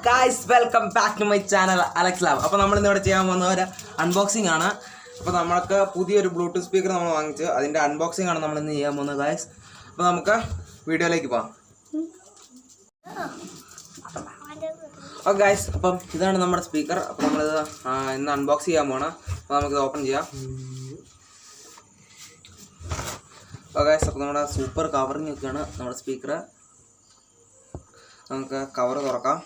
Guys welcome back to my channel Alex lab. അപ്പോൾ നമ്മൾ ഇന്നിവിടെ ചെയ്യാൻ പോകുന്ന ഒരു അൺബോക്സിംഗ് ആണ്. അപ്പോൾ നമ്മൾക്ക് പുതിയൊരു ബ്ലൂടൂത്ത് സ്പീക്കർ നമ്മൾ വാങ്ങിച്ചു, അതിൻ്റെ അൺബോക്സിംഗ് ആണ് നമ്മൾ ഇന്ന് ചെയ്യാൻ പോകുന്നത് ഗൈസ്. അപ്പോൾ നമുക്ക് വീഡിയോയിലേക്ക് പോകാം. ഓക്കെ ഗൈസ്, അപ്പം ഇതാണ് നമ്മുടെ സ്പീക്കർ. അപ്പോൾ നമ്മളിത് ഇന്ന് അൺബോക്സ് ചെയ്യാൻ പോകണം. അപ്പോൾ നമുക്കിത് ഓപ്പൺ ചെയ്യാം. ഓക്കെ ഗൈസ്, അപ്പോൾ നമ്മുടെ സൂപ്പർ കവറിങ് ഒക്കെയാണ് നമ്മുടെ സ്പീക്കർ. നമുക്ക് കവർ തുറക്കാം.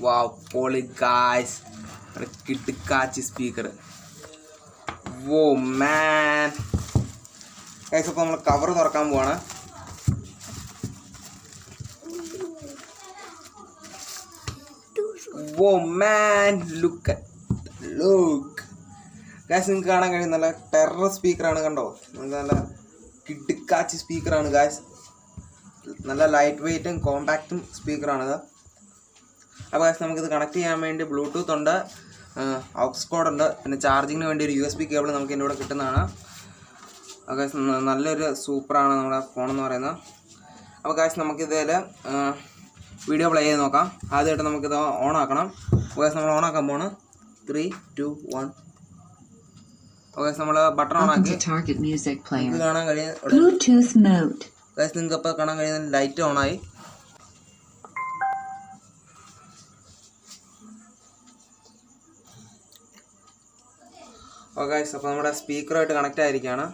വാവ്, പൊളി ഗായ്സ്, കിടുക്കാച്ചി സ്പീക്കർ. വോ മാൻ ഗൈസ്, അപ്പോൾ നമ്മൾ കവർ തുറക്കാൻ പോവാണ്. വോ മാൻ, ലുക്ക് ഗൈസ്, നിങ്ങൾക്ക് കാണാൻ കഴിയും നല്ല ടെറർ സ്പീക്കറാണ്. കണ്ടോ, നിങ്ങൾക്ക് നല്ല കിടുക്കാച്ചി സ്പീക്കറാണ് ഗൈസ്. നല്ല ലൈറ്റ് വെയ്റ്റും കോമ്പാക്റ്റും സ്പീക്കറാണിത്. അപ്പോൾ ഗൈസ്, നമുക്കിത് കണക്ട് ചെയ്യാൻ വേണ്ടി ബ്ലൂടൂത്ത് ഉണ്ട്, ഓക്സ് കോഡ് ഉണ്ട്, പിന്നെ ചാർജിങ്ങിന് വേണ്ടി ഒരു USB കേബിൾ നമുക്ക് ഇതിൻ്റെ കൂടെ കിട്ടുന്നതാണ്. അപ്പോൾ ഗൈസ്, നല്ലൊരു സൂപ്പറാണ് നമ്മുടെ ഫോണെന്ന് പറയുന്നത്. അപ്പോൾ ഗൈസ്, നമുക്കിതിൽ വീഡിയോ പ്ലേ ചെയ്ത് നോക്കാം. ആദ്യമായിട്ട് നമുക്കിത് ഓൺ ആക്കണം. അപ്പോൾ ഗൈസ്, നമ്മൾ ഓൺ ആക്കാൻ പോണ്. 3, 2, 1. അപ്പോൾ ഗൈസ്, നമ്മൾ ബട്ടൺ ഓൺ ആക്കി കാണാൻ കഴിയും. ഗൈസ്, നിങ്ങൾക്ക് അപ്പോൾ കാണാൻ കഴിയുന്ന ലൈറ്റ് ഓണായി. ഓക്കെ ഗൈസ്, അപ്പോൾ നമ്മുടെ സ്പീക്കറുമായിട്ട് കണക്റ്റ് ആയിരിക്കുകയാണ്.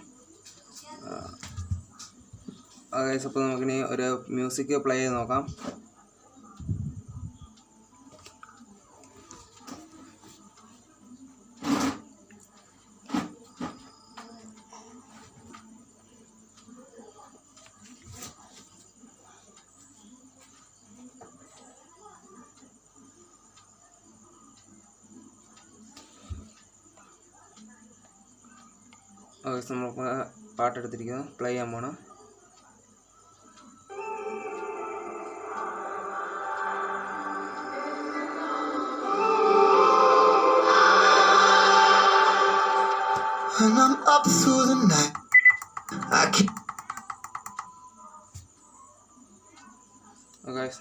ഗൈസ്, അപ്പോൾ നമുക്കിനി ഒരു മ്യൂസിക് പ്ലേ ചെയ്ത് നോക്കാം. നമ്മൾ പാട്ടെടുത്തിരിക്കുന്നു, പ്ലേ ചെയ്യാൻ പോണം.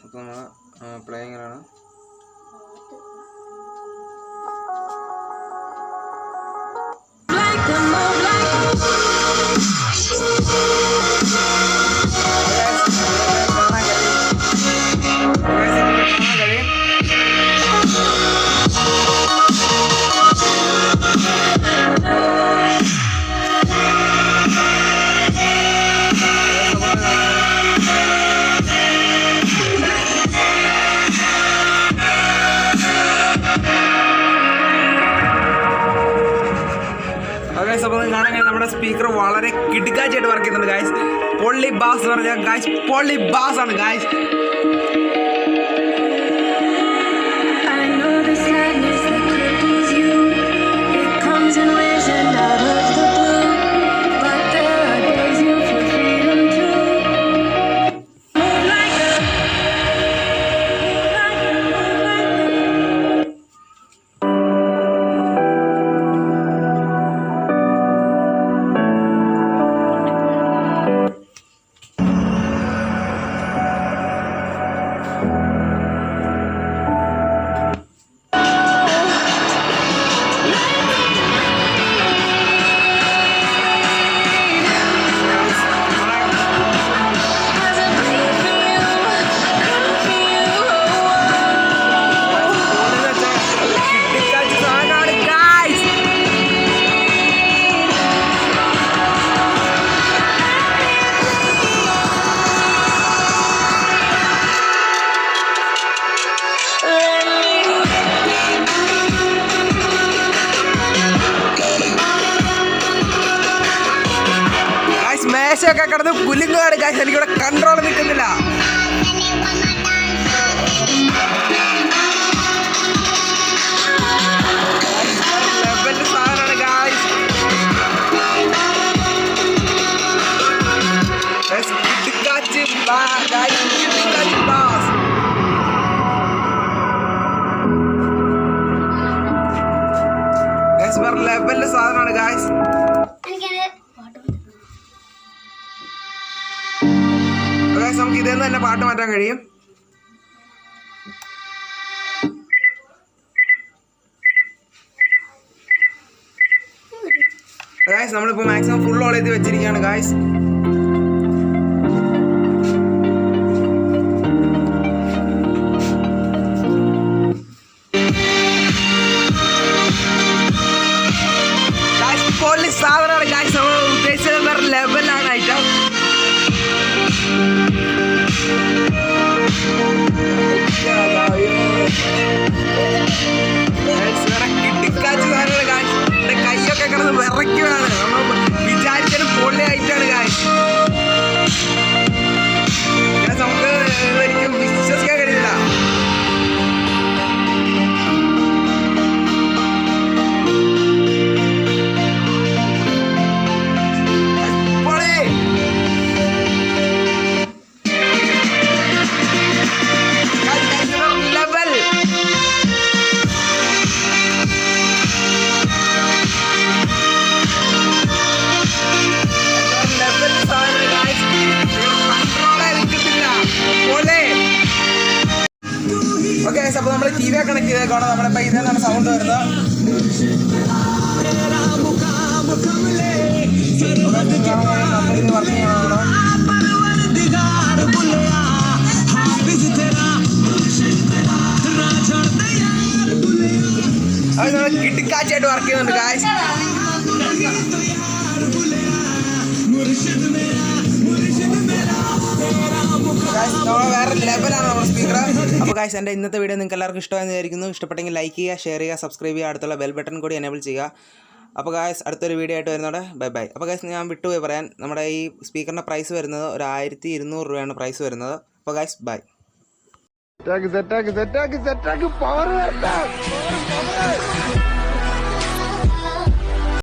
അപ്പോൾ നമ്മൾ പ്ലേയിങ്ങിലാണ്. അപ്പോൾ കാണാൻ നമ്മുടെ സ്പീക്കർ വളരെ കിടുക്കാച്ചായിട്ട് വർക്ക് ചെയ്യുന്നുണ്ട് ഗായ്സ്. പൊള്ളി ബാസ് എന്ന് പറഞ്ഞാൽ ഗായ്സ്, പൊള്ളി ബാസ് ആണ് ഗായ്സ്. മേശയൊക്കെ കിടന്ന് കുലുങ്ങാണ് ഗൈസ്, എനിക്കിവിടെ കൺട്രോൾ നിൽക്കുന്നില്ല. ലെവലിന്റെ സാധനമാണ് ഗൈസ്. കിടുക്കാച്ചി ബാസ്. ഗൈസ്, വേറെ ലെവലിന്റെ സാധനമാണ് ഗൈസ്. നമുക്ക് ഇതെന്ന് തന്നെ പാട്ട് മാറ്റാൻ കഴിയും. ഗായ്സ് നമ്മളിപ്പോൾ മാക്സിമം ഫുൾ ഓൾ ചെയ്ത് വെച്ചിരിക്കുകയാണ് ഗായ്സ്. സാധനമാണ് ഗായ്സ്, നമ്മൾ ഉദ്ദേശിച്ചത് വേറെ ലെവലാണ് ഐറ്റം. കിട്ടിക്കാച്ച് സാധനമാണ് ഗായ്സ്. എൻ്റെ കൈയൊക്കെ കിടന്ന് വിറയ്ക്കുകയാണ്. നമ്മൾ വിചാരിച്ചൊരു പൊള്ളിയായിട്ടാണ് ഗായ്സ്. നമുക്ക് ഒരിക്കലും വിശ്വസിക്കാൻ കഴിയില്ല. ഓക്കെ, അപ്പോൾ നമ്മൾ ടി വി കണക്ട് ചെയ്തേക്കാണ്. നമ്മളിപ്പോൾ ഇതാണ് സൗണ്ട് വരുന്നത്. നമ്മളിത് വർക്ക് ചെയ്യണം. അത് നമ്മൾ കിട്ടിക്കാച്ചായിട്ട് വർക്ക് ചെയ്യുന്നുണ്ട് ഗായ്സ്. വേറെ ലെവലാണ് നമ്മുടെ സ്പീക്കർ. അപ്പോൾ ഗായ്സ് എൻ്റെ ഇന്നത്തെ വീഡിയോ നിങ്ങൾക്ക് എല്ലാവർക്കും ഇഷ്ടമായെന്ന് വിചാരിക്കുന്നു. ഇഷ്ടപ്പെട്ടെങ്കിൽ ലൈക്ക് ചെയ്യുക, ഷെയർ ചെയ്യുക, സബ്സ്ക്രൈബ് ചെയ്യുക, അടുത്തുള്ള ബെൽ ബട്ടൺ കൂടി എനേബിൾ ചെയ്യുക. അപ്പോൾ ഗായ്സ് അടുത്തൊരു വീഡിയോ ആയിട്ട് വരുന്നതോടെ ബൈ. അപ്പോൾ ഗായ്സ് ഞാൻ വിട്ടുപോയി പറയാൻ, നമ്മുടെ ഈ സ്പീക്കറിൻ്റെ പ്രൈസ് വരുന്നത് ഒരു 1200 രൂപയാണ് പ്രൈസ് വരുന്നത്. അപ്പോൾ ഗായ്സ് ബൈ.